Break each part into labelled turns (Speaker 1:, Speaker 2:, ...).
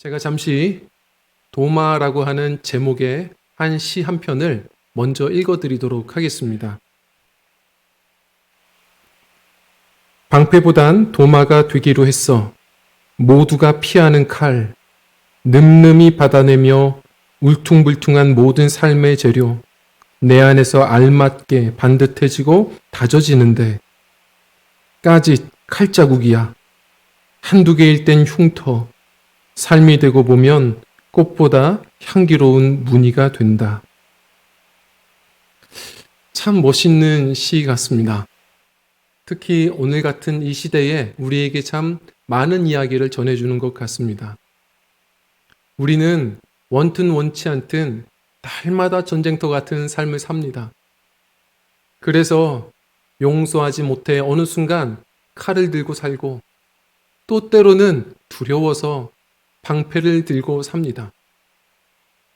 Speaker 1: 제가 잠시 도마라고 하는 제목의 한 시 한 편을 먼저 읽어드리도록 하겠습니다. 방패보단 도마가 되기로 했어. 모두가 피하는 칼, 늠름히 받아내며 울퉁불퉁한 모든 삶의 재료, 내 안에서 알맞게 반듯해지고 다져지는데 까짓 칼자국이야. 한두 개일 땐 흉터, 삶이 되고 보면 꽃보다 향기로운 무늬가 된다. 참 멋있는 시 같습니다. 특히 오늘 같은 이 시대에 우리에게 참 많은 이야기를 전해주는 것 같습니다. 우리는 원튼 원치 않든 날마다 전쟁터 같은 삶을 삽니다. 그래서 용서하지 못해 어느 순간 칼을 들고 살고 또 때로는 두려워서 방패를 들고 삽니다.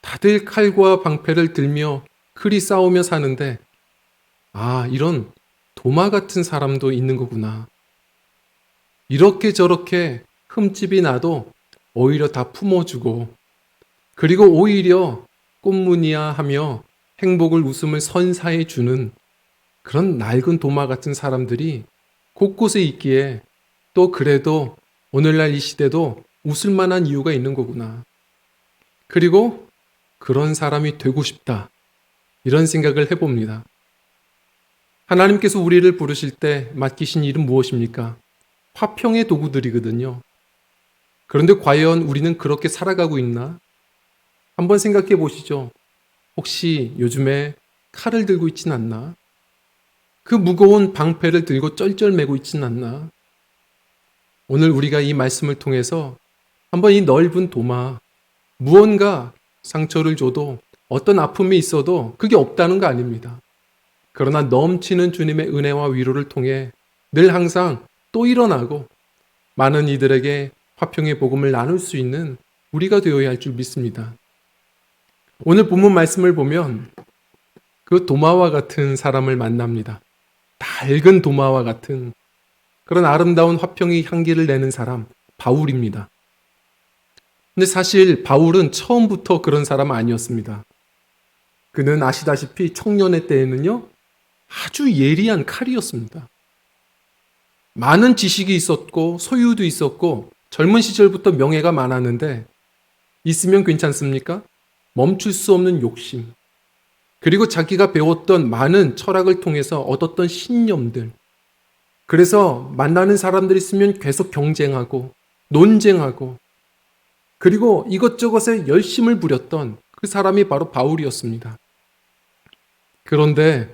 Speaker 1: 다들 칼과 방패를 들며 그리 싸우며 사는데 이런 도마 같은 사람도 있는 거구나. 이렇게 저렇게 흠집이 나도 오히려 다 품어주고 그리고 오히려 꽃무늬야 하며 행복을 웃음을 선사해 주는 그런 낡은 도마 같은 사람들이 곳곳에 있기에 또 그래도 오늘날 이 시대도 웃을 만한 이유가 있는 거구나. 그리고 그런 사람이 되고 싶다. 이런 생각을 해봅니다. 하나님께서 우리를 부르실 때 맡기신 일은 무엇입니까? 화평의 도구들이거든요. 그런데 과연 우리는 그렇게 살아가고 있나? 한번 생각해 보시죠. 혹시 요즘에 칼을 들고 있진 않나? 그 무거운 방패를 들고 쩔쩔매고 있진 않나? 오늘 우리가 이 말씀을 통해서 한번 이 넓은 도마, 무언가 상처를 줘도 어떤 아픔이 있어도 그게 없다는 거 아닙니다. 그러나 넘치는 주님의 은혜와 위로를 통해 늘 항상 또 일어나고 많은 이들에게 화평의 복음을 나눌 수 있는 우리가 되어야 할 줄 믿습니다. 오늘 본문 말씀을 보면 그 도마와 같은 사람을 만납니다. 낡은 도마와 같은 그런 아름다운 화평의 향기를 내는 사람, 바울입니다. 근데 사실 바울은 처음부터 그런 사람 아니었습니다. 그는 아시다시피 청년의 때에는요, 아주 예리한 칼이었습니다. 많은 지식이 있었고 소유도 있었고 젊은 시절부터 명예가 많았는데 있으면 괜찮습니까? 멈출 수 없는 욕심, 그리고 자기가 배웠던 많은 철학을 통해서 얻었던 신념들, 그래서 만나는 사람들이 있으면 계속 경쟁하고 논쟁하고 그리고 이것저것에 열심을 부렸던 그 사람이 바로 바울이었습니다. 그런데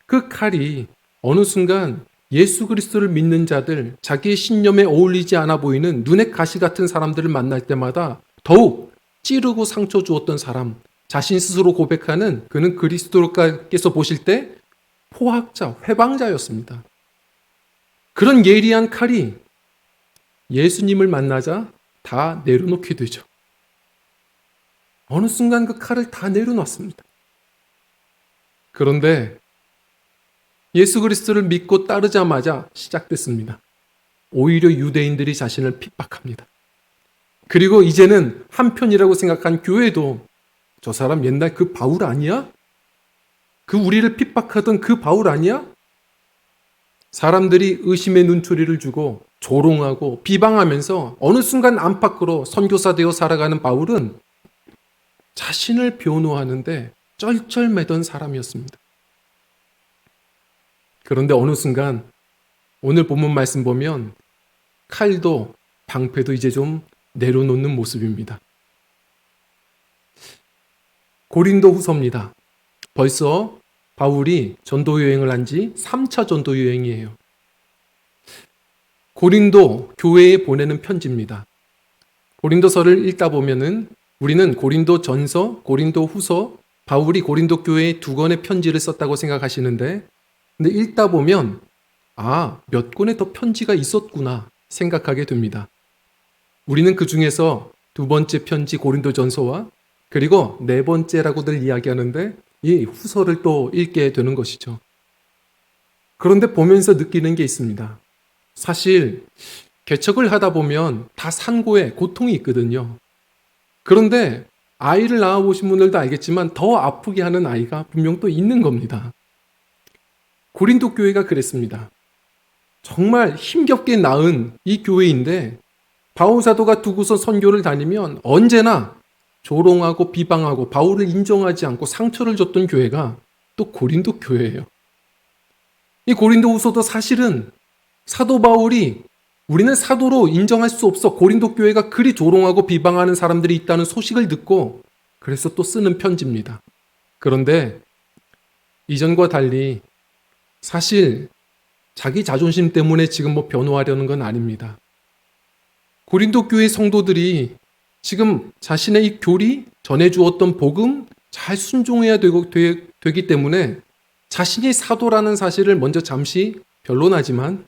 Speaker 1: 그 칼이 어느 순간 예수 그리스도를 믿는 자들, 자기의 신념에 어울리지 않아 보이는 눈의 가시 같은 사람들을 만날 때마다 더욱 찌르고 상처 주었던 사람, 자신 스스로 고백하는 그는 그리스도께서 보실 때 포학자, 회방자였습니다. 그런 예리한 칼이 예수님을 만나자 다 내려놓게 되죠. 어느 순간 그 칼을 다 내려놨습니다. 그런데 예수 그리스도를 믿고 따르자마자 시작됐습니다. 오히려 유대인들이 자신을 핍박합니다. 그리고 이제는 한편이라고 생각한 교회도 저 사람 옛날 그 바울 아니야? 그 우리를 핍박하던 그 바울 아니야? 사람들이 의심의 눈초리를 주고 조롱하고 비방하면서 어느 순간 안팎으로 선교사 되어 살아가는 바울은 자신을 변호하는데 쩔쩔매던 사람이었습니다. 그런데 어느 순간 오늘 본문 말씀 보면 칼도 방패도 이제 좀 내려놓는 모습입니다. 고린도 후서입니다. 벌써 바울이 전도 여행을 한 지 3차 전도 여행이에요. 고린도 교회에 보내는 편지입니다. 고린도서를 읽다 보면은 우리는 고린도 전서, 고린도 후서, 바울이 고린도 교회에 2권의 편지를 썼다고 생각하시는데 근데 읽다 보면 몇 권의 더 편지가 있었구나 생각하게 됩니다. 우리는 그 중에서 2번째 편지 고린도 전서와 그리고 4번째라고들 이야기하는데 이 후서를 또 읽게 되는 것이죠. 그런데 보면서 느끼는 게 있습니다. 사실 개척을 하다 보면 다 산고에 고통이 있거든요. 그런데 아이를 낳아보신 분들도 알겠지만 더 아프게 하는 아이가 분명 또 있는 겁니다. 고린도 교회가 그랬습니다. 정말 힘겹게 낳은 이 교회인데 바울 사도가 두고서 선교를 다니면 언제나 조롱하고 비방하고 바울을 인정하지 않고 상처를 줬던 교회가 또 고린도 교회예요. 이 고린도 후서도 사실은 사도 바울이 우리는 사도로 인정할 수 없어, 고린도 교회가 그리 조롱하고 비방하는 사람들이 있다는 소식을 듣고 그래서 또 쓰는 편지입니다. 그런데 이전과 달리 사실 자기 자존심 때문에 지금 변호하려는 건 아닙니다. 고린도 교회 성도들이 지금 자신의 이 교리, 전해주었던 복음 잘 순종해야 되기 때문에 자신이 사도라는 사실을 먼저 잠시 변론하지만,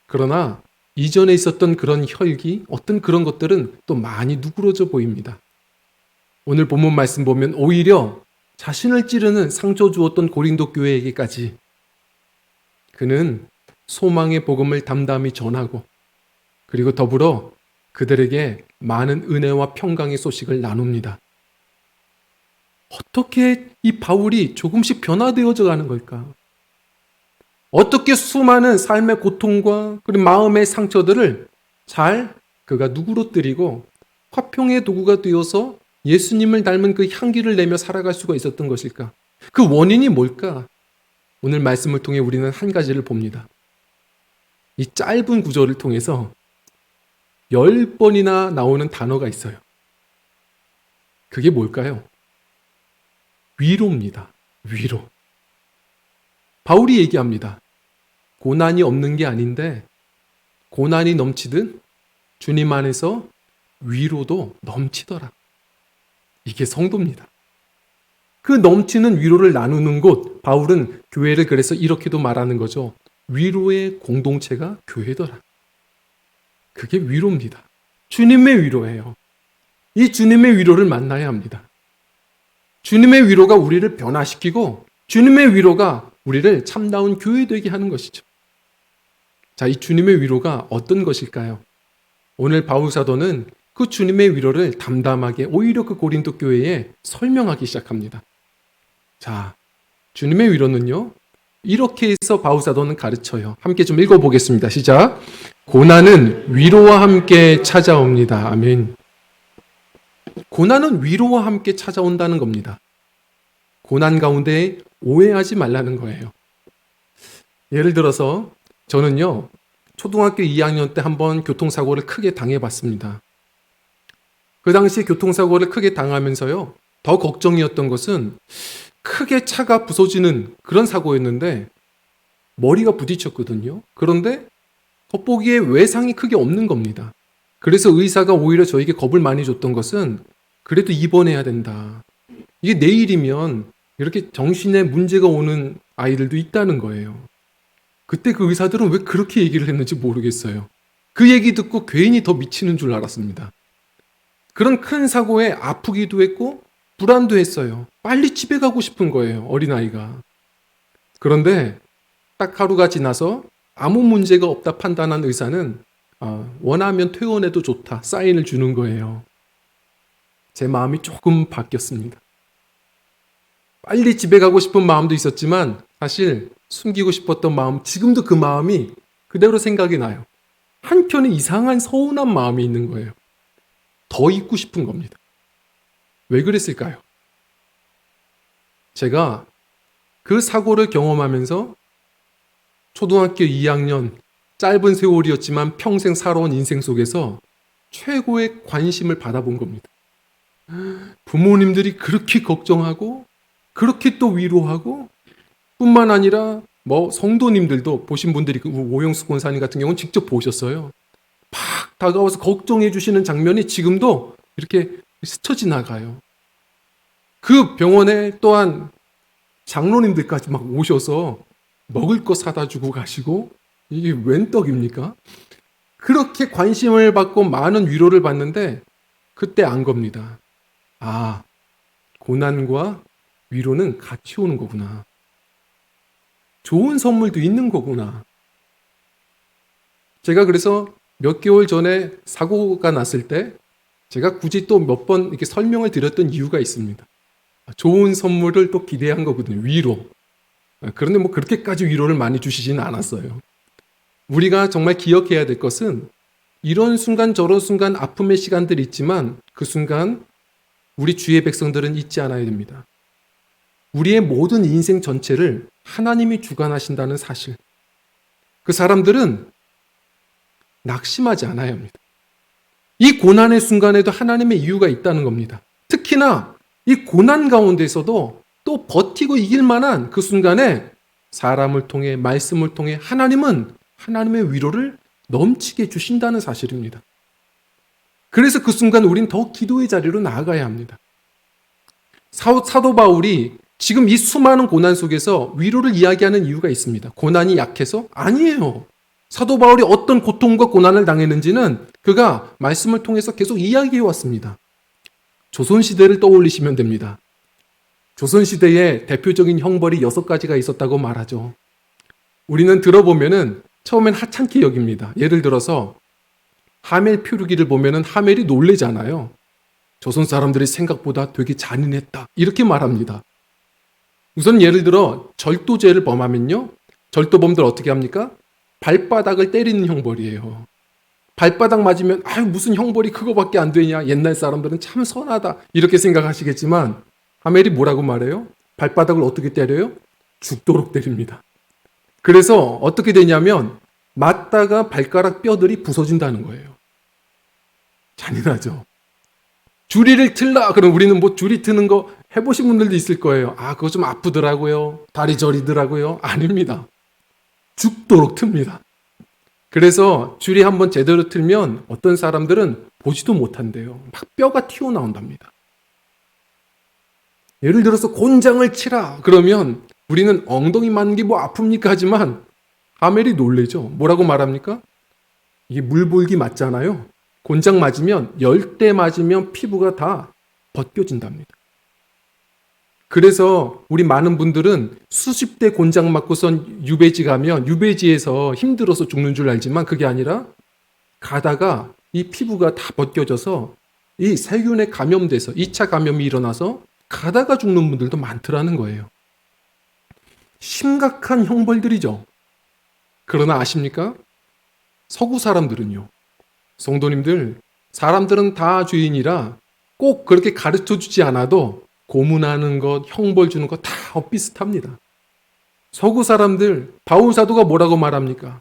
Speaker 1: 그러나 이전에 있었던 그런 혈기, 어떤 그런 것들은 또 많이 누그러져 보입니다. 오늘 본문 말씀 보면 오히려 자신을 찌르는 상처 주었던 고린도 교회에게까지 그는 소망의 복음을 담담히 전하고, 그리고 더불어 그들에게 많은 은혜와 평강의 소식을 나눕니다. 어떻게 이 바울이 조금씩 변화되어져 가는 걸까? 어떻게 수많은 삶의 고통과 그리고 마음의 상처들을 잘 그가 누그러뜨리고 화평의 도구가 되어서 예수님을 닮은 그 향기를 내며 살아갈 수가 있었던 것일까? 그 원인이 뭘까? 오늘 말씀을 통해 우리는 한 가지를 봅니다. 이 짧은 구절을 통해서 10번이나 나오는 단어가 있어요. 그게 뭘까요? 위로입니다. 위로. 바울이 얘기합니다. 고난이 없는 게 아닌데 고난이 넘치듯 주님 안에서 위로도 넘치더라. 이게 성도입니다. 그 넘치는 위로를 나누는 곳, 바울은 교회를 그래서 이렇게도 말하는 거죠. 위로의 공동체가 교회더라. 그게 위로입니다. 주님의 위로예요. 이 주님의 위로를 만나야 합니다. 주님의 위로가 우리를 변화시키고 주님의 위로가 우리를 참다운 교회 되게 하는 것이죠. 자, 이 주님의 위로가 어떤 것일까요? 오늘 바울 사도는 그 주님의 위로를 담담하게 오히려 그 고린도 교회에 설명하기 시작합니다. 자, 주님의 위로는요, 이렇게 해서 바울 사도는 가르쳐요. 함께 좀 읽어보겠습니다. 시작. 고난은 위로와 함께 찾아옵니다. 아멘. 고난은 위로와 함께 찾아온다는 겁니다. 고난 가운데 오해하지 말라는 거예요. 예를 들어서 저는요, 초등학교 2학년 때 한번 교통사고를 크게 당해봤습니다. 그 당시 교통사고를 크게 당하면서요, 더 걱정이었던 것은 크게 차가 부서지는 그런 사고였는데 머리가 부딪혔거든요. 그런데 겉보기에 외상이 크게 없는 겁니다. 그래서 의사가 오히려 저에게 겁을 많이 줬던 것은 그래도 입원해야 된다. 이게 내일이면 이렇게 정신에 문제가 오는 아이들도 있다는 거예요. 그때 그 의사들은 왜 그렇게 얘기를 했는지 모르겠어요. 그 얘기 듣고 괜히 더 미치는 줄 알았습니다. 그런 큰 사고에 아프기도 했고 불안도 했어요. 빨리 집에 가고 싶은 거예요, 어린아이가. 그런데 딱 하루가 지나서 아무 문제가 없다 판단한 의사는 원하면 퇴원해도 좋다 사인을 주는 거예요. 제 마음이 조금 바뀌었습니다. 빨리 집에 가고 싶은 마음도 있었지만 사실 숨기고 싶었던 마음, 지금도 그 마음이 그대로 생각이 나요. 한켠에 이상한 서운한 마음이 있는 거예요. 더 있고 싶은 겁니다. 왜 그랬을까요? 제가 그 사고를 경험하면서 초등학교 2학년 짧은 세월이었지만 평생 살아온 인생 속에서 최고의 관심을 받아본 겁니다. 부모님들이 그렇게 걱정하고 그렇게 또 위로하고 뿐만 아니라 성도님들도 보신 분들이 오영수 권사님 같은 경우는 직접 보셨어요. 막 다가와서 걱정해 주시는 장면이 지금도 이렇게 스쳐 지나가요. 그 병원에 또한 장로님들까지 막 오셔서 먹을 거 사다 주고 가시고 이게 웬 떡입니까? 그렇게 관심을 받고 많은 위로를 받는데 그때 안 겁니다. 아, 고난과 위로는 같이 오는 거구나. 좋은 선물도 있는 거구나. 제가 그래서 몇 개월 전에 사고가 났을 때 제가 굳이 또 몇 번 이렇게 설명을 드렸던 이유가 있습니다. 좋은 선물을 또 기대한 거거든요. 위로. 그런데 뭐 그렇게까지 위로를 많이 주시지는 않았어요. 우리가 정말 기억해야 될 것은 이런 순간 저런 순간 아픔의 시간들이 있지만 그 순간 우리 주의 백성들은 잊지 않아야 됩니다. 우리의 모든 인생 전체를 하나님이 주관하신다는 사실. 그 사람들은 낙심하지 않아야 합니다. 이 고난의 순간에도 하나님의 이유가 있다는 겁니다. 특히나 이 고난 가운데서도 또 버티고 이길 만한 그 순간에 사람을 통해 말씀을 통해 하나님은 하나님의 위로를 넘치게 주신다는 사실입니다. 그래서 그 순간 우린 더 기도의 자리로 나아가야 합니다. 사도 바울이 지금 이 수많은 고난 속에서 위로를 이야기하는 이유가 있습니다. 고난이 약해서? 아니에요. 사도 바울이 어떤 고통과 고난을 당했는지는 그가 말씀을 통해서 계속 이야기해 왔습니다. 조선시대를 떠올리시면 됩니다. 조선시대에 대표적인 형벌이 6가지가 있었다고 말하죠. 우리는 들어보면은 처음엔 하찮게 여깁니다. 예를 들어서 하멜 표류기를 보면은 하멜이 놀래잖아요. 조선 사람들이 생각보다 되게 잔인했다. 이렇게 말합니다. 우선 예를 들어 절도죄를 범하면요. 절도범들 어떻게 합니까? 발바닥을 때리는 형벌이에요. 발바닥 맞으면 무슨 형벌이 그거밖에 안 되냐. 옛날 사람들은 참 선하다. 이렇게 생각하시겠지만 하멜이 뭐라고 말해요? 발바닥을 어떻게 때려요? 죽도록 때립니다. 그래서 어떻게 되냐면 맞다가 발가락 뼈들이 부서진다는 거예요. 잔인하죠. 주리를 틀라. 그럼 우리는 뭐 주리 트는 거 해보신 분들도 있을 거예요. 그거 좀 아프더라고요. 다리 저리더라고요. 아닙니다. 죽도록 틉니다. 그래서 줄이 한번 제대로 틀면 어떤 사람들은 보지도 못한대요. 막 뼈가 튀어나온답니다. 예를 들어서 곤장을 치라. 그러면 우리는 엉덩이 맞는 게 뭐 아픕니까 하지만 하멜이 놀래죠. 뭐라고 말합니까? 이게 물볼기 맞잖아요. 곤장 맞으면 10대 맞으면 피부가 다 벗겨진답니다. 그래서 우리 많은 분들은 수십 대 곤장 맞고선 유배지 가면 유배지에서 힘들어서 죽는 줄 알지만 그게 아니라 가다가 이 피부가 다 벗겨져서 이 세균에 감염돼서 2차 감염이 일어나서 가다가 죽는 분들도 많더라는 거예요. 심각한 형벌들이죠. 그러나 아십니까? 서구 사람들은요. 성도님들, 사람들은 다 죄인이라 꼭 그렇게 가르쳐 주지 않아도 고문하는 것, 형벌 주는 것 다 엇비슷합니다. 서구 사람들, 바울 사도가 뭐라고 말합니까?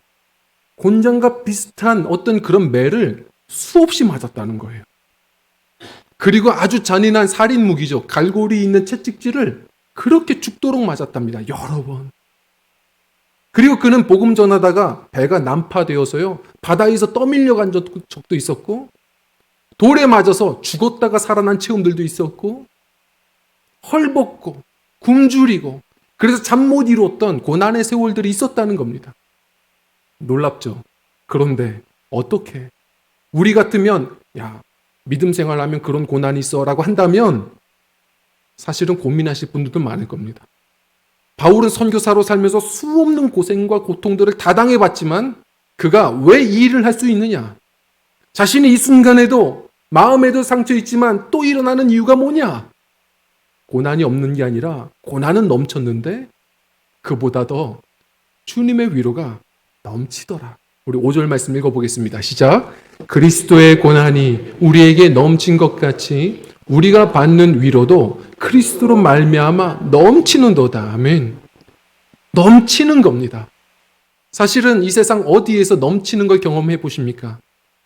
Speaker 1: 곤장과 비슷한 어떤 그런 매를 수없이 맞았다는 거예요. 그리고 아주 잔인한 살인 무기죠. 갈고리 있는 채찍질을 그렇게 죽도록 맞았답니다. 여러 번. 그리고 그는 복음 전하다가 배가 난파되어서요. 바다에서 떠밀려 간 적도 있었고 돌에 맞아서 죽었다가 살아난 체험들도 있었고 헐벗고 굶주리고 그래서 잠 못 이루었던 고난의 세월들이 있었다는 겁니다. 놀랍죠? 그런데 어떻게 우리 같으면 믿음 생활하면 그런 고난이 있어 라고 한다면 사실은 고민하실 분들도 많을 겁니다. 바울은 선교사로 살면서 수없는 고생과 고통들을 다 당해봤지만 그가 왜 이 일을 할 수 있느냐? 자신이 이 순간에도 마음에도 상처 있지만 또 일어나는 이유가 뭐냐? 고난이 없는 게 아니라 고난은 넘쳤는데 그보다 더 주님의 위로가 넘치더라. 우리 5절 말씀 읽어보겠습니다. 시작. 그리스도의 고난이 우리에게 넘친 것 같이 우리가 받는 위로도 그리스도로 말미암아 넘치는도다. 아멘. 넘치는 겁니다. 사실은 이 세상 어디에서 넘치는 걸 경험해 보십니까?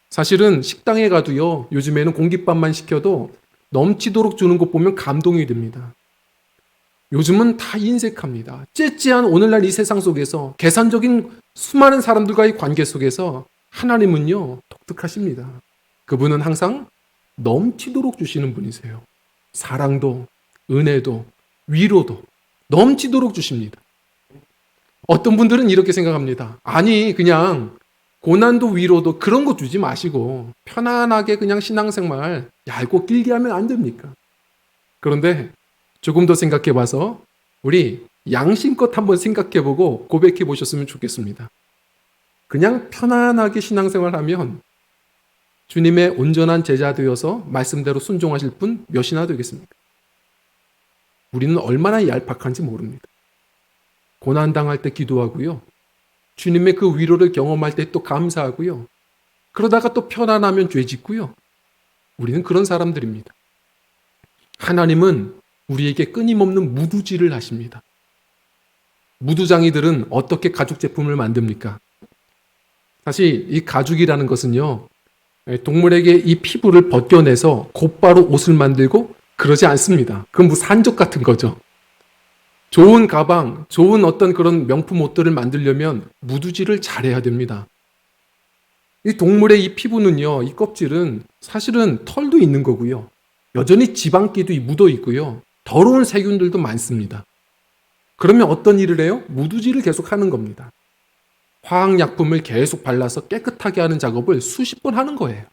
Speaker 1: 사실은 식당에 가도요. 요즘에는 공깃밥만 시켜도 넘치도록 주는 것 보면 감동이 됩니다. 요즘은 다 인색합니다. 째째한 오늘날 이 세상 속에서 계산적인 수많은 사람들과의 관계 속에서 하나님은요. 독특하십니다. 그분은 항상 넘치도록 주시는 분이세요. 사랑도 은혜도 위로도 넘치도록 주십니다. 어떤 분들은 이렇게 생각합니다. 아니 그냥 고난도 위로도 그런 거 주지 마시고 편안하게 그냥 신앙생활 얇고 길게 하면 안 됩니까? 그런데 조금 더 생각해 봐서 우리 양심껏 한번 생각해 보고 고백해 보셨으면 좋겠습니다. 그냥 편안하게 신앙생활하면 주님의 온전한 제자 되어서 말씀대로 순종하실 분 몇이나 되겠습니까? 우리는 얼마나 얄팍한지 모릅니다. 고난당할 때 기도하고요. 주님의 그 위로를 경험할 때 또 감사하고요. 그러다가 또 편안하면 죄 짓고요. 우리는 그런 사람들입니다. 하나님은 우리에게 끊임없는 무두질을 하십니다. 무두장이들은 어떻게 가죽 제품을 만듭니까? 사실 이 가죽이라는 것은요, 동물에게 이 피부를 벗겨내서 곧바로 옷을 만들고 그러지 않습니다. 그건 뭐 산적 같은 거죠. 좋은 가방, 좋은 어떤 그런 명품 옷들을 만들려면 무두질을 잘해야 됩니다. 이 동물의 이 피부는요, 이 껍질은 사실은 털도 있는 거고요. 여전히 지방기도 묻어 있고요. 더러운 세균들도 많습니다. 그러면 어떤 일을 해요? 무두질을 계속 하는 겁니다. 화학약품을 계속 발라서 깨끗하게 하는 작업을 수십 번 하는 거예요.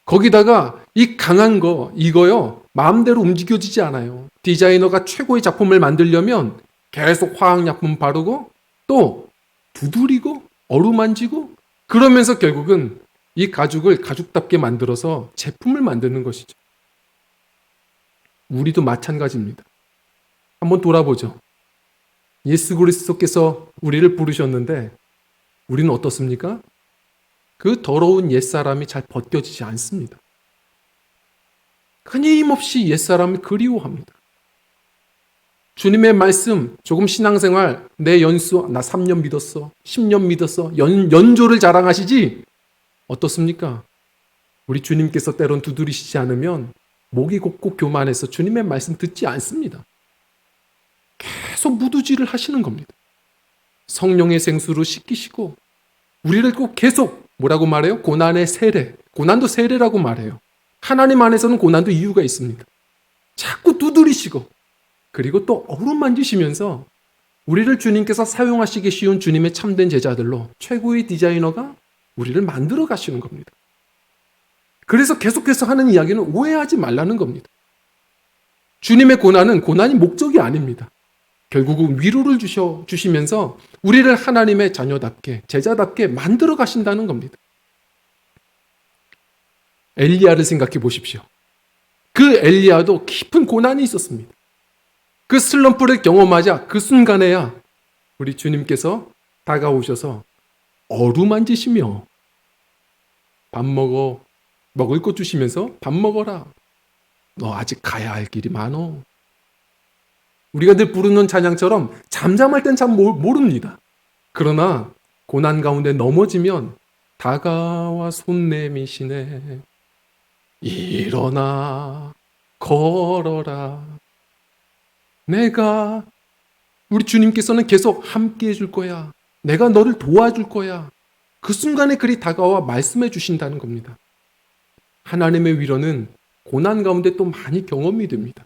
Speaker 1: 거기다가 이 강한 거, 이거요, 마음대로 움직여지지 않아요. 디자이너가 최고의 작품을 만들려면 계속 화학약품 바르고 또 두드리고 어루만지고 그러면서 결국은 이 가죽을 가죽답게 만들어서 제품을 만드는 것이죠. 우리도 마찬가지입니다. 한번 돌아보죠. 예수 그리스도께서 우리를 부르셨는데 우리는 어떻습니까? 그 더러운 옛사람이 잘 벗겨지지 않습니다. 끊임없이 옛사람을 그리워합니다. 주님의 말씀, 조금 신앙생활, 내 연수, 나 3년 믿었어, 10년 믿었어, 연조를 자랑하시지? 어떻습니까? 우리 주님께서 때론 두드리시지 않으면 목이 곧고 교만해서 주님의 말씀 듣지 않습니다. 계속 무두질을 하시는 겁니다. 성령의 생수로 씻기시고 우리를 꼭 계속 뭐라고 말해요? 고난의 세례. 고난도 세례라고 말해요. 하나님 안에서는 고난도 이유가 있습니다. 자꾸 두드리시고 그리고 또 어루만지시면서 우리를 주님께서 사용하시기 쉬운 주님의 참된 제자들로 최고의 디자이너가 우리를 만들어 가시는 겁니다. 그래서 계속해서 하는 이야기는 오해하지 말라는 겁니다. 주님의 고난은 고난이 목적이 아닙니다. 결국은 위로를 주시면서 우리를 하나님의 자녀답게, 제자답게 만들어 가신다는 겁니다. 엘리야를 생각해 보십시오. 그 엘리야도 깊은 고난이 있었습니다. 그 슬럼프를 경험하자 그 순간에야 우리 주님께서 다가오셔서 어루만지시며 밥 먹을 것 주시면서 밥 먹어라. 너 아직 가야 할 길이 많어. 우리가 늘 부르는 찬양처럼 잠잠할 땐 참 모릅니다. 그러나 고난 가운데 넘어지면 다가와 손 내미시네. 일어나 걸어라. 내가 우리 주님께서는 계속 함께 해줄 거야. 내가 너를 도와줄 거야. 그 순간에 그리 다가와 말씀해 주신다는 겁니다. 하나님의 위로는 고난 가운데 또 많이 경험이 됩니다.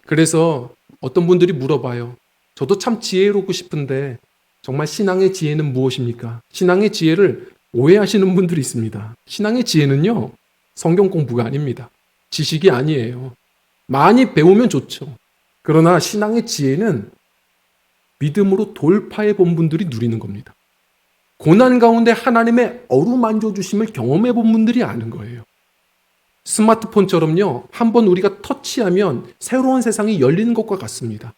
Speaker 1: 그래서 어떤 분들이 물어봐요. 저도 참 지혜롭고 싶은데 정말 신앙의 지혜는 무엇입니까? 신앙의 지혜를 오해하시는 분들이 있습니다. 신앙의 지혜는요, 성경 공부가 아닙니다. 지식이 아니에요. 많이 배우면 좋죠. 그러나 신앙의 지혜는 믿음으로 돌파해 본 분들이 누리는 겁니다. 고난 가운데 하나님의 어루만져 주심을 경험해 본 분들이 아는 거예요. 스마트폰처럼요, 한번 우리가 터치하면 새로운 세상이 열리는 것과 같습니다.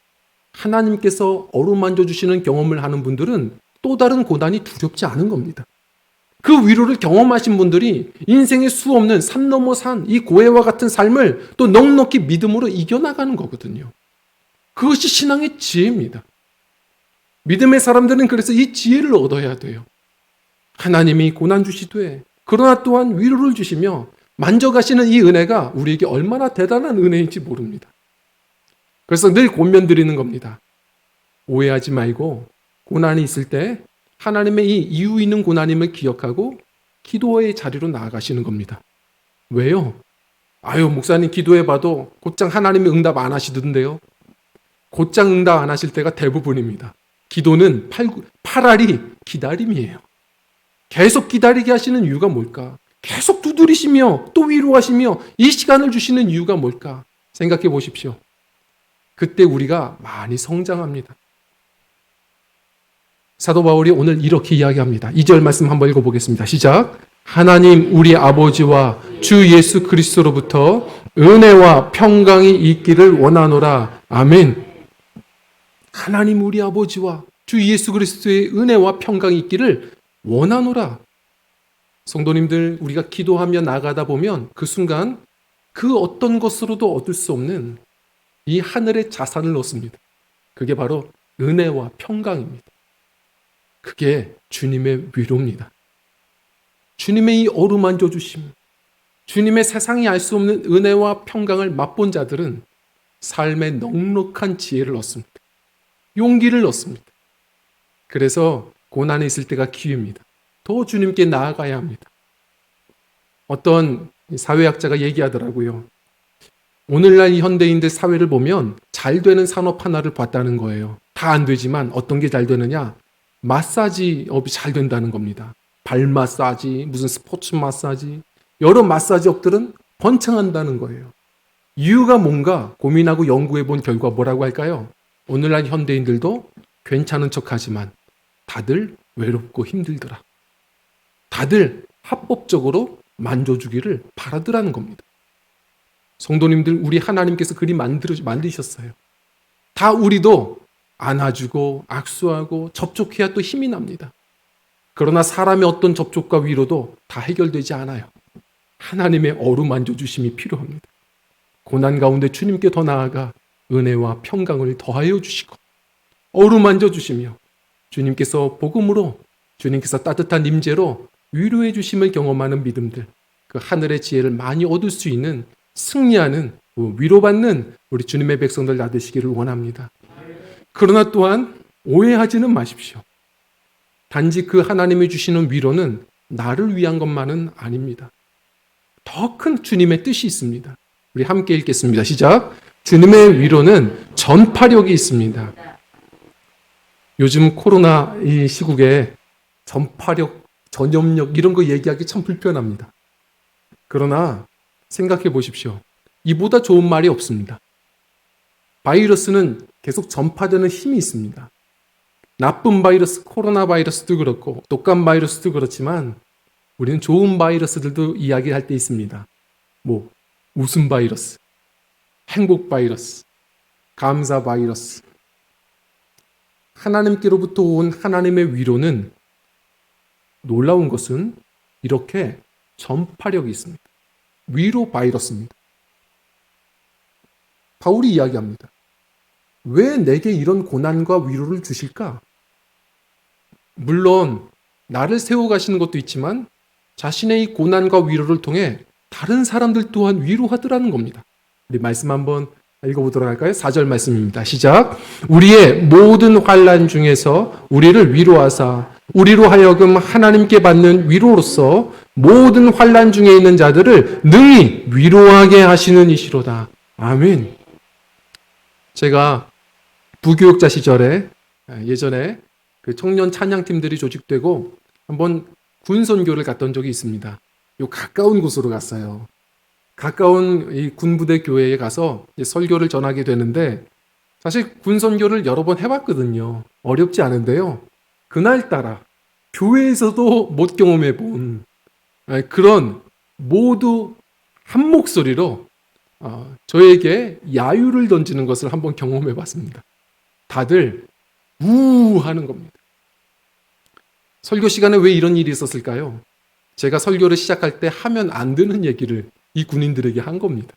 Speaker 1: 하나님께서 어루만져 주시는 경험을 하는 분들은 또 다른 고난이 두렵지 않은 겁니다. 그 위로를 경험하신 분들이 인생의 수 없는 산 넘어 산, 이 고해와 같은 삶을 또 넉넉히 믿음으로 이겨나가는 거거든요. 그것이 신앙의 지혜입니다. 믿음의 사람들은 그래서 이 지혜를 얻어야 돼요. 하나님이 고난 주시되 그러나 또한 위로를 주시며 만져가시는 이 은혜가 우리에게 얼마나 대단한 은혜인지 모릅니다. 그래서 늘 권면드리는 겁니다. 오해하지 말고 고난이 있을 때 하나님의 이 이유 있는 고난임을 기억하고 기도의 자리로 나아가시는 겁니다. 왜요? 목사님 기도해봐도 곧장 하나님이 응답 안 하시던데요. 곧장 응답 안 하실 때가 대부분입니다. 기도는 팔알이 기다림이에요. 계속 기다리게 하시는 이유가 뭘까? 계속 두드리시며 또 위로하시며 이 시간을 주시는 이유가 뭘까? 생각해 보십시오. 그때 우리가 많이 성장합니다. 사도 바울이 오늘 이렇게 이야기합니다. 2절 말씀 한번 읽어보겠습니다. 시작. 하나님 우리 아버지와 주 예수 그리스도로부터 은혜와 평강이 있기를 원하노라. 아멘. 하나님 우리 아버지와 주 예수 그리스도의 은혜와 평강이 있기를 원하노라. 성도님들, 우리가 기도하며 나가다 보면 그 순간 그 어떤 것으로도 얻을 수 없는 이 하늘의 자산을 얻습니다. 그게 바로 은혜와 평강입니다. 그게 주님의 위로입니다. 주님의 이 어루만져 주심, 주님의 세상이 알 수 없는 은혜와 평강을 맛본 자들은 삶의 넉넉한 지혜를 얻습니다. 용기를 얻습니다. 그래서 고난에 있을 때가 기회입니다. 더 주님께 나아가야 합니다. 어떤 사회학자가 얘기하더라고요. 오늘날 이 현대인들 사회를 보면 잘 되는 산업 하나를 봤다는 거예요. 다 안 되지만 어떤 게 잘 되느냐? 마사지업이 잘 된다는 겁니다. 발 마사지, 무슨 스포츠 마사지, 여러 마사지업들은 번창한다는 거예요. 이유가 뭔가 고민하고 연구해 본 결과 뭐라고 할까요? 오늘날 현대인들도 괜찮은 척하지만 다들 외롭고 힘들더라. 다들 합법적으로 만져주기를 바라더라는 겁니다. 성도님들, 우리 하나님께서 그리 만드셨어요. 다 우리도 안아주고 악수하고 접촉해야 또 힘이 납니다. 그러나 사람의 어떤 접촉과 위로도 다 해결되지 않아요. 하나님의 어루만져 주심이 필요합니다. 고난 가운데 주님께 더 나아가 은혜와 평강을 더하여 주시고 어루만져 주시며 주님께서 복음으로, 주님께서 따뜻한 임재로 위로해 주심을 경험하는 믿음들, 그 하늘의 지혜를 많이 얻을 수 있는, 승리하는, 위로받는 우리 주님의 백성들 나되시기를 원합니다. 그러나 또한 오해하지는 마십시오. 단지 그 하나님이 주시는 위로는 나를 위한 것만은 아닙니다. 더 큰 주님의 뜻이 있습니다. 우리 함께 읽겠습니다. 시작. 주님의 위로는 전파력이 있습니다. 요즘 코로나 이 시국에 전파력, 전염력 이런 거 얘기하기 참 불편합니다. 그러나 생각해 보십시오. 이보다 좋은 말이 없습니다. 바이러스는 계속 전파되는 힘이 있습니다. 나쁜 바이러스, 코로나 바이러스도 그렇고 독감 바이러스도 그렇지만 우리는 좋은 바이러스들도 이야기할 때 있습니다. 뭐 웃음 바이러스, 행복 바이러스, 감사 바이러스. 하나님께로부터 온 하나님의 위로는, 놀라운 것은 이렇게 전파력이 있습니다. 위로 바이러스입니다. 바울이 이야기합니다. 왜 내게 이런 고난과 위로를 주실까? 물론 나를 세워가시는 것도 있지만 자신의 이 고난과 위로를 통해 다른 사람들 또한 위로하더라는 겁니다. 우리 말씀 한번 읽어보도록 할까요? 4절 말씀입니다. 시작. 우리의 모든 환난 중에서 우리를 위로하사 우리로 하여금 하나님께 받는 위로로서 모든 환난 중에 있는 자들을 능히 위로하게 하시는 이시로다. 아멘. 제가 부교육자 시절에 예전에 그 청년 찬양팀들이 조직되고 한번 군선교를 갔던 적이 있습니다. 요 가까운 곳으로 갔어요. 가까운 이 군부대 교회에 가서 설교를 전하게 되는데, 사실 군선교를 여러 번 해봤거든요. 어렵지 않은데요. 그날따라 교회에서도 못 경험해 본 그런, 모두 한 목소리로 저에게 야유를 던지는 것을 한번 경험해 봤습니다. 다들 우 하는 겁니다. 설교 시간에 왜 이런 일이 있었을까요? 제가 설교를 시작할 때 하면 안 되는 얘기를 이 군인들에게 한 겁니다.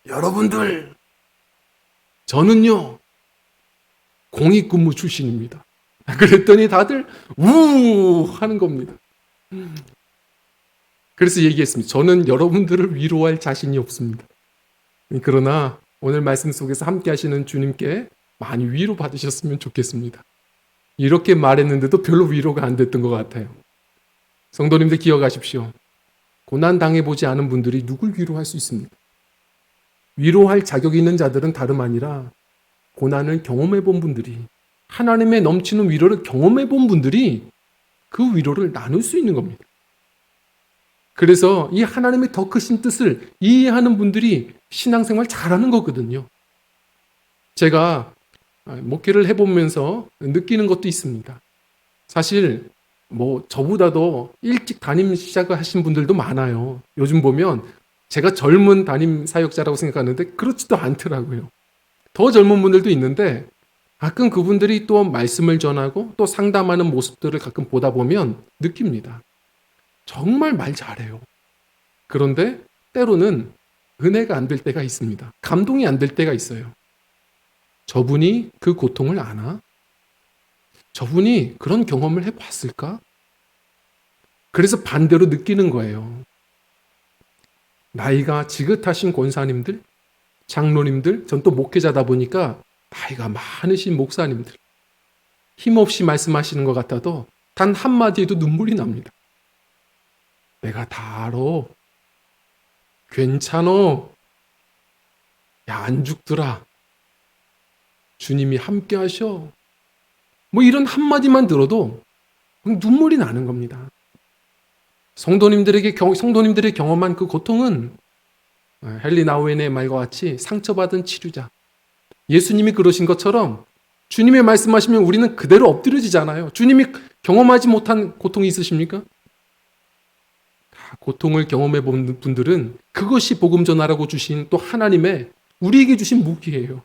Speaker 1: 여러분들, 저는요 공익근무 출신입니다. 그랬더니 다들 우 하는 겁니다. 그래서 얘기했습니다. 저는 여러분들을 위로할 자신이 없습니다. 그러나 오늘 말씀 속에서 함께 하시는 주님께 많이 위로 받으셨으면 좋겠습니다. 이렇게 말했는데도 별로 위로가 안 됐던 것 같아요. 성도님들 기억하십시오. 고난 당해보지 않은 분들이 누굴 위로할 수 있습니까? 위로할 자격이 있는 자들은 다름 아니라 고난을 경험해본 분들이, 하나님의 넘치는 위로를 경험해본 분들이 그 위로를 나눌 수 있는 겁니다. 그래서 이 하나님의 더 크신 뜻을 이해하는 분들이 신앙생활 잘하는 거거든요. 제가 목회를 해보면서 느끼는 것도 있습니다. 사실 저보다도 일찍 담임 시작하신 분들도 많아요. 요즘 보면 제가 젊은 담임 사역자라고 생각하는데 그렇지도 않더라고요. 더 젊은 분들도 있는데 가끔 그분들이 또 말씀을 전하고 또 상담하는 모습들을 가끔 보다 보면 느낍니다. 정말 말 잘해요. 그런데 때로는 은혜가 안 될 때가 있습니다. 감동이 안 될 때가 있어요. 저분이 그 고통을 아나? 저분이 그런 경험을 해봤을까? 그래서 반대로 느끼는 거예요. 나이가 지긋하신 권사님들, 장로님들, 전 또 목회자다 보니까 나이가 많으신 목사님들, 힘없이 말씀하시는 것 같아도 단 한마디에도 눈물이 납니다. 내가 다 알아. 괜찮어. 야, 안 죽더라. 주님이 함께 하셔. 이런 한마디만 들어도 눈물이 나는 겁니다. 성도님들의 경험한 그 고통은 헨리 나우엔의 말과 같이 상처받은 치료자. 예수님이 그러신 것처럼 주님의 말씀하시면 우리는 그대로 엎드려지잖아요. 주님이 경험하지 못한 고통이 있으십니까? 고통을 경험해 본 분들은 그것이 복음 전하라고 주신 또 하나님의 우리에게 주신 무기예요.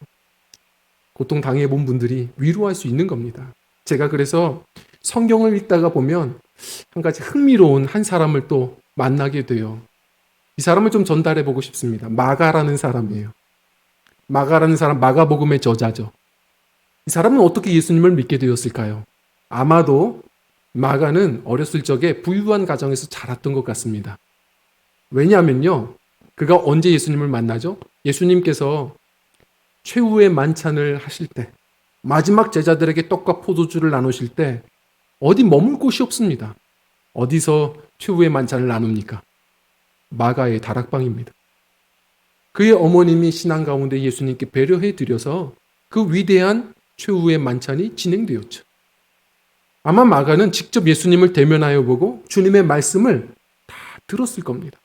Speaker 1: 고통 당해 본 분들이 위로할 수 있는 겁니다. 제가 그래서 성경을 읽다가 보면 한 가지 흥미로운 한 사람을 또 만나게 돼요. 이 사람을 좀 전달해 보고 싶습니다. 마가라는 사람이에요. 마가라는 사람, 마가복음의 저자죠. 이 사람은 어떻게 예수님을 믿게 되었을까요? 아마도 마가는 어렸을 적에 부유한 가정에서 자랐던 것 같습니다. 왜냐하면요, 그가 언제 예수님을 만나죠? 예수님께서 최후의 만찬을 하실 때, 마지막 제자들에게 떡과 포도주를 나누실 때 어디 머물 곳이 없습니다. 어디서 최후의 만찬을 나눕니까? 마가의 다락방입니다. 그의 어머님이 신앙 가운데 예수님께 배려해 드려서 그 위대한 최후의 만찬이 진행되었죠. 아마 마가는 직접 예수님을 대면하여 보고 주님의 말씀을 다 들었을 겁니다.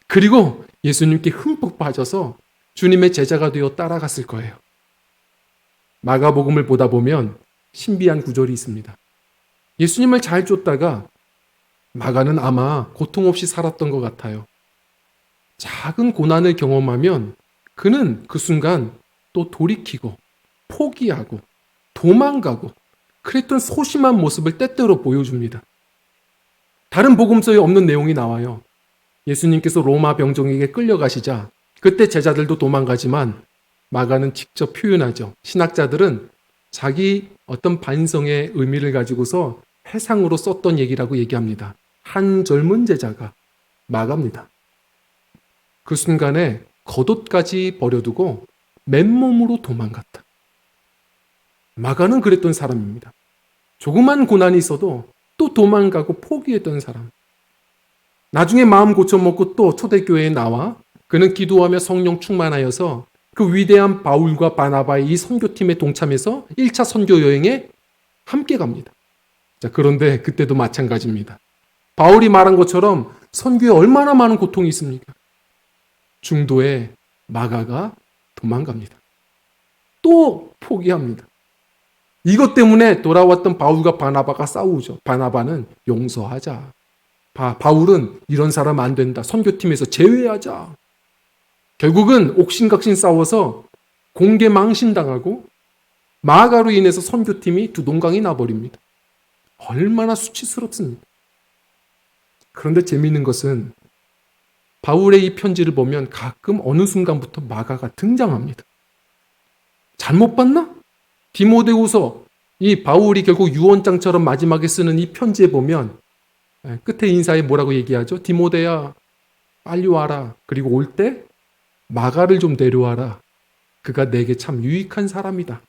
Speaker 1: 그리고 예수님께 흠뻑 빠져서 주님의 제자가 되어 따라갔을 거예요. 마가복음을 보다 보면 신비한 구절이 있습니다. 예수님을 잘 쫓다가 마가는 아마 고통 없이 살았던 것 같아요. 작은 고난을 경험하면 그는 그 순간 또 돌이키고 포기하고 도망가고 그랬던 소심한 모습을 때때로 보여줍니다. 다른 복음서에 없는 내용이 나와요. 예수님께서 로마 병정에게 끌려가시자 그때 제자들도 도망가지만 마가는 직접 표현하죠. 신학자들은 자기 어떤 반성의 의미를 가지고서 해상으로 썼던 얘기라고 얘기합니다. 한 젊은 제자가 마가입니다. 그 순간에 겉옷까지 버려두고 맨몸으로 도망갔다. 마가는 그랬던 사람입니다. 조그만 고난이 있어도 또 도망가고 포기했던 사람. 나중에 마음 고쳐먹고 또 초대교회에 나와 그는 기도하며 성령 충만하여서 그 위대한 바울과 바나바의 이 선교팀에 동참해서 1차 선교 여행에 함께 갑니다. 자, 그런데 그때도 마찬가지입니다. 바울이 말한 것처럼 선교에 얼마나 많은 고통이 있습니까? 중도에 마가가 도망갑니다. 또 포기합니다. 이것 때문에 돌아왔던 바울과 바나바가 싸우죠. 바나바는 용서하자. 바울은 이런 사람 안 된다. 선교팀에서 제외하자. 결국은 옥신각신 싸워서 공개 망신당하고 마가로 인해서 선교팀이 두동강이 나버립니다. 얼마나 수치스럽습니까? 그런데 재미있는 것은 바울의 이 편지를 보면 가끔 어느 순간부터 마가가 등장합니다. 잘못 봤나? 디모데후서 이 바울이 결국 유언장처럼 마지막에 쓰는 이 편지에 보면 끝에 인사에 뭐라고 얘기하죠? 디모데야 빨리 와라. 그리고 올 때 마가를 좀 데려와라. 그가 내게 참 유익한 사람이다.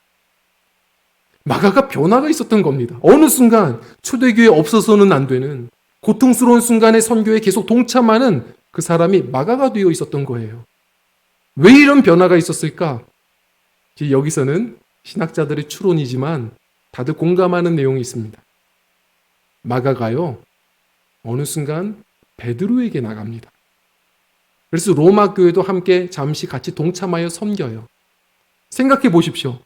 Speaker 1: 마가가 변화가 있었던 겁니다. 어느 순간 초대교회에 없어서는 안 되는 고통스러운 순간에 선교에 계속 동참하는 그 사람이 마가가 되어 있었던 거예요. 왜 이런 변화가 있었을까? 여기서는 신학자들의 추론이지만 다들 공감하는 내용이 있습니다. 마가가요, 어느 순간 베드로에게 나갑니다. 그래서 로마 교회도 함께 잠시 같이 동참하여 섬겨요. 생각해 보십시오.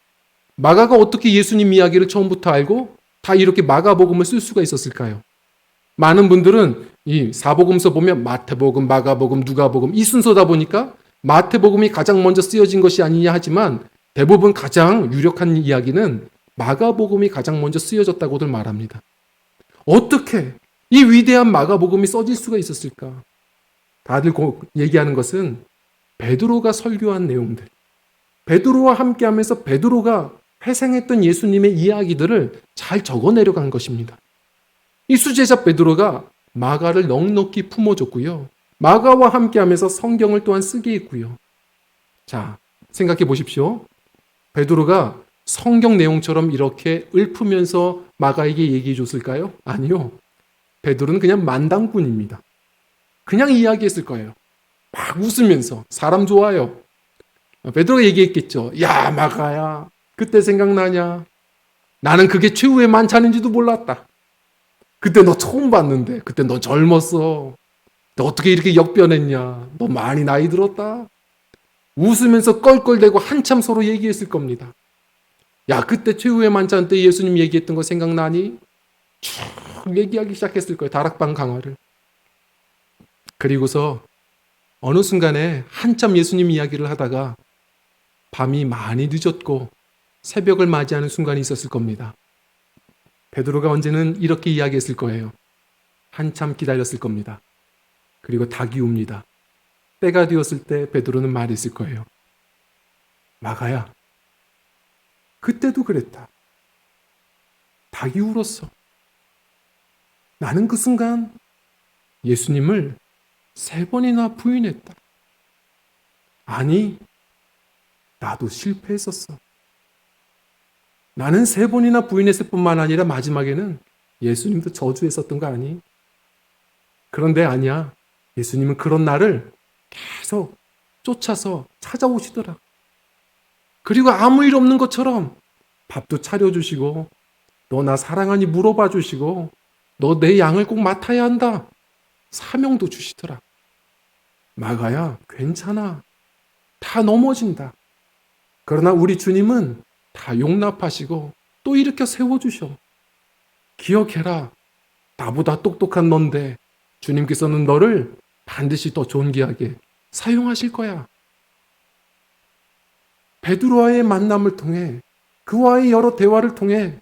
Speaker 1: 마가가 어떻게 예수님 이야기를 처음부터 알고 다 이렇게 마가복음을 쓸 수가 있었을까요? 많은 분들은 이 사복음서 보면 마태복음, 마가복음, 누가복음 이 순서다 보니까 마태복음이 가장 먼저 쓰여진 것이 아니냐 하지만 대부분 가장 유력한 이야기는 마가복음이 가장 먼저 쓰여졌다고들 말합니다. 어떻게 이 위대한 마가복음이 써질 수가 있었을까? 다들 얘기하는 것은 베드로가 설교한 내용들, 베드로와 함께하면서 베드로가 회상했던 예수님의 이야기들을 잘 적어내려간 것입니다. 이 수제자 베드로가 마가를 넉넉히 품어줬고요. 마가와 함께하면서 성경을 또한 쓰게 했고요. 자, 생각해 보십시오. 베드로가 성경 내용처럼 이렇게 읊으면서 마가에게 얘기해 줬을까요? 아니요. 베드로는 그냥 만당꾼입니다. 그냥 이야기했을 거예요. 막 웃으면서 사람 좋아요. 베드로가 얘기했겠죠. 야, 마가야, 그때 생각나냐? 나는 그게 최후의 만찬인지도 몰랐다. 그때 너 처음 봤는데 그때 너 젊었어. 너 어떻게 이렇게 역변했냐? 너 많이 나이 들었다. 웃으면서 껄껄대고 한참 서로 얘기했을 겁니다. 야, 그때 최후의 만찬 때 예수님 얘기했던 거 생각나니? 쭉 얘기하기 시작했을 거예요. 다락방 강화를. 그리고서 어느 순간에 한참 예수님 이야기를 하다가 밤이 많이 늦었고 새벽을 맞이하는 순간이 있었을 겁니다. 베드로가 언제는 이렇게 이야기했을 거예요. 한참 기다렸을 겁니다. 그리고 닭이 웁니다. 때가 되었을 때 베드로는 말했을 거예요. 마가야, 그때도 그랬다. 닭이 울었어. 나는 그 순간 예수님을 3번이나 부인했다. 아니, 나도 실패했었어. 나는 3번이나 부인했을 뿐만 아니라 마지막에는 예수님도 저주했었던 거 아니? 그런데 아니야. 예수님은 그런 나를 계속 쫓아서 찾아오시더라. 그리고 아무 일 없는 것처럼 밥도 차려주시고 너 나 사랑하니 물어봐 주시고 너 내 양을 꼭 맡아야 한다. 사명도 주시더라. 마가야, 괜찮아. 다 넘어진다. 그러나 우리 주님은 다 용납하시고 또 일으켜 세워주셔. 기억해라. 나보다 똑똑한 넌데 주님께서는 너를 반드시 더 존귀하게 사용하실 거야. 베드로와의 만남을 통해 그와의 여러 대화를 통해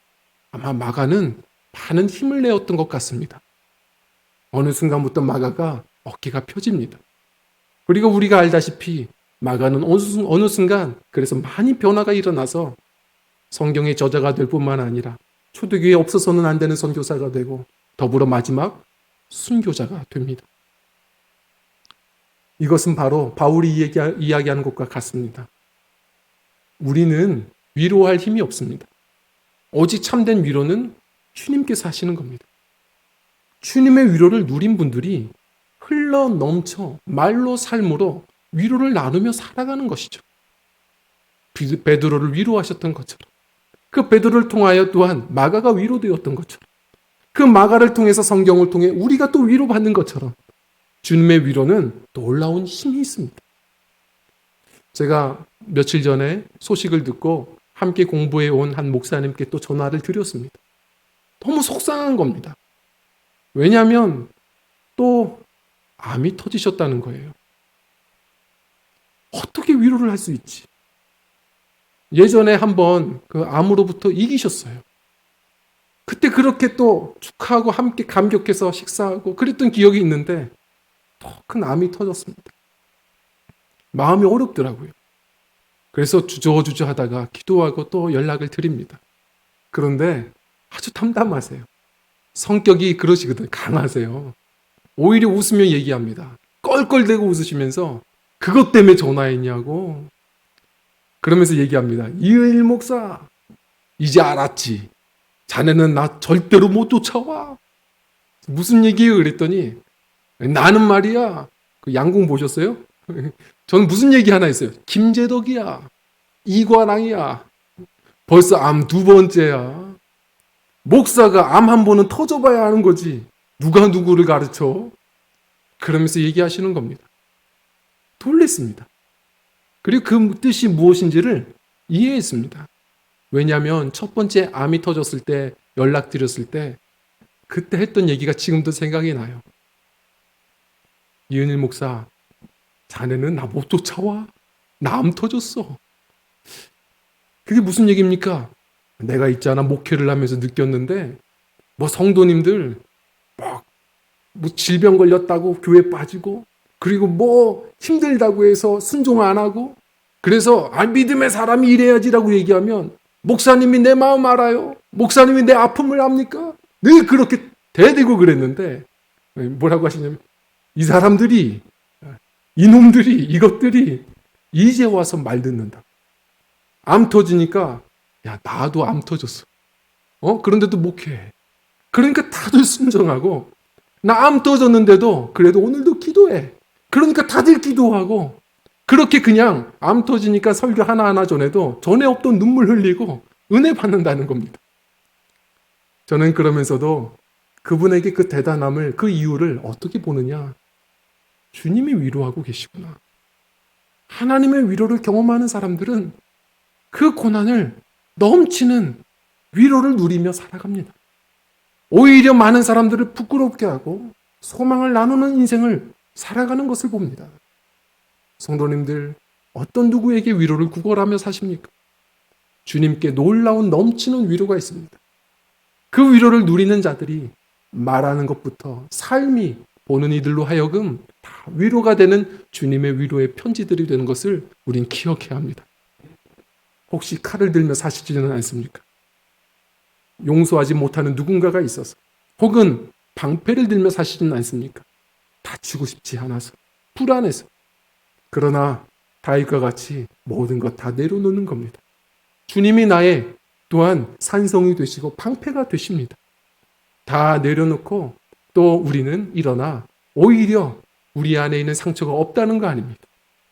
Speaker 1: 아마 마가는 많은 힘을 내었던 것 같습니다. 어느 순간부터 마가가 어깨가 펴집니다. 그리고 우리가 알다시피 마가는 어느 순간 그래서 많이 변화가 일어나서 성경의 저자가 될 뿐만 아니라 초대교회에 없어서는 안 되는 선교사가 되고 더불어 마지막 순교자가 됩니다. 이것은 바로 바울이 이야기하는 것과 같습니다. 우리는 위로할 힘이 없습니다. 오직 참된 위로는 주님께서 하시는 겁니다. 주님의 위로를 누린 분들이 흘러 넘쳐 말로 삶으로 위로를 나누며 살아가는 것이죠. 베드로를 위로하셨던 것처럼 그 베드로를 통하여 또한 마가가 위로되었던 것처럼 그 마가를 통해서 성경을 통해 우리가 또 위로받는 것처럼 주님의 위로는 놀라운 힘이 있습니다. 제가 며칠 전에 소식을 듣고 함께 공부해 온 한 목사님께 또 전화를 드렸습니다. 너무 속상한 겁니다. 왜냐하면 또 암이 터지셨다는 거예요. 어떻게 위로를 할 수 있지? 예전에 한번 그 암으로부터 이기셨어요. 그때 그렇게 또 축하하고 함께 감격해서 식사하고 그랬던 기억이 있는데 더 큰 암이 터졌습니다. 마음이 어렵더라고요. 그래서 주저주저 하다가 기도하고 또 연락을 드립니다. 그런데 아주 담담하세요. 성격이 그러시거든요. 강하세요. 오히려 웃으며 얘기합니다. 껄껄대고 웃으시면서 그것 때문에 전화했냐고. 그러면서 얘기합니다. 이은일 목사, 이제 알았지. 자네는 나 절대로 못 쫓아와. 무슨 얘기예요? 그랬더니 나는 말이야. 그 양궁 보셨어요? 저는 무슨 얘기 하나 있어요. 김재덕이야. 이관왕이야. 벌써 암 2번째야. 목사가 암 한 번은 터져봐야 하는 거지. 누가 누구를 가르쳐? 그러면서 얘기하시는 겁니다. 놀랬습니다. 그리고 그 뜻이 무엇인지를 이해했습니다. 왜냐하면 첫 번째 암이 터졌을 때 연락드렸을 때 그때 했던 얘기가 지금도 생각이 나요. 이은일 목사, 자네는 나 못 쫓아와. 나 암 터졌어. 그게 무슨 얘기입니까? 내가 있잖아 목회를 하면서 느꼈는데 뭐 성도님들 뭐 질병 걸렸다고 교회 빠지고 그리고 뭐 힘들다고 해서 순종 안 하고 그래서 믿음의 사람이 이래야지라고 얘기하면 목사님이 내 마음 알아요? 목사님이 내 아픔을 압니까? 늘 그렇게 대들고 그랬는데 뭐라고 하시냐면 이 사람들이 이놈들이 이것들이 이제 와서 말 듣는다. 암 터지니까 야 나도 암 터졌어. 그런데도 목회해. 그러니까 다들 순종하고 나 암 터졌는데도 그래도 오늘도 기도해. 그러니까 다들 기도하고 그렇게 그냥 암 터지니까 설교 하나하나 전해도 전에 없던 눈물 흘리고 은혜 받는다는 겁니다. 저는 그러면서도 그분에게 그 대단함을 그 이유를 어떻게 보느냐. 주님이 위로하고 계시구나. 하나님의 위로를 경험하는 사람들은 그 고난을 넘치는 위로를 누리며 살아갑니다. 오히려 많은 사람들을 부끄럽게 하고 소망을 나누는 인생을 살아가는 것을 봅니다. 성도님들, 어떤 누구에게 위로를 구걸하며 사십니까? 주님께 놀라운 넘치는 위로가 있습니다. 그 위로를 누리는 자들이 말하는 것부터 삶이 보는 이들로 하여금 다 위로가 되는 주님의 위로의 편지들이 되는 것을 우린 기억해야 합니다. 혹시 칼을 들며 사시지는 않습니까? 용서하지 못하는 누군가가 있어서 혹은 방패를 들며 사시지는 않습니까? 다치고 싶지 않아서 불안해서 그러나 다윗과 같이 모든 것 다 내려놓는 겁니다. 주님이 나의 또한 산성이 되시고 방패가 되십니다. 다 내려놓고 또 우리는 일어나 오히려 우리 안에 있는 상처가 없다는 거 아닙니다.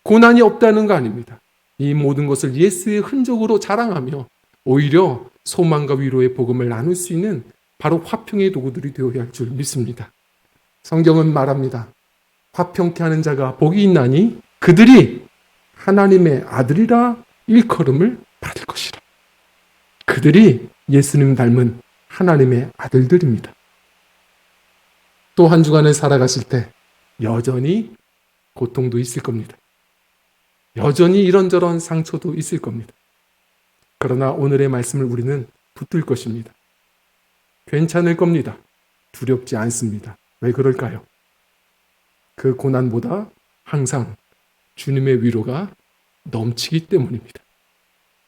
Speaker 1: 고난이 없다는 거 아닙니다. 이 모든 것을 예수의 흔적으로 자랑하며 오히려 소망과 위로의 복음을 나눌 수 있는 바로 화평의 도구들이 되어야 할 줄 믿습니다. 성경은 말합니다. 화평케 하는 자가 복이 있나니 그들이 하나님의 아들이라 일컬음을 받을 것이라. 그들이 예수님 닮은 하나님의 아들들입니다. 또 한 주간을 살아가실 때 여전히 고통도 있을 겁니다. 여전히 이런저런 상처도 있을 겁니다. 그러나 오늘의 말씀을 우리는 붙들 것입니다. 괜찮을 겁니다. 두렵지 않습니다. 왜 그럴까요? 그 고난보다 항상 주님의 위로가 넘치기 때문입니다.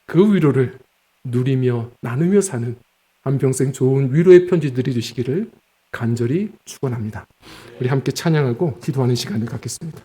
Speaker 1: 그 위로를 누리며 나누며 사는 한평생 좋은 위로의 편지들이 되시기를 간절히 축원합니다. 우리 함께 찬양하고 기도하는 시간을 갖겠습니다.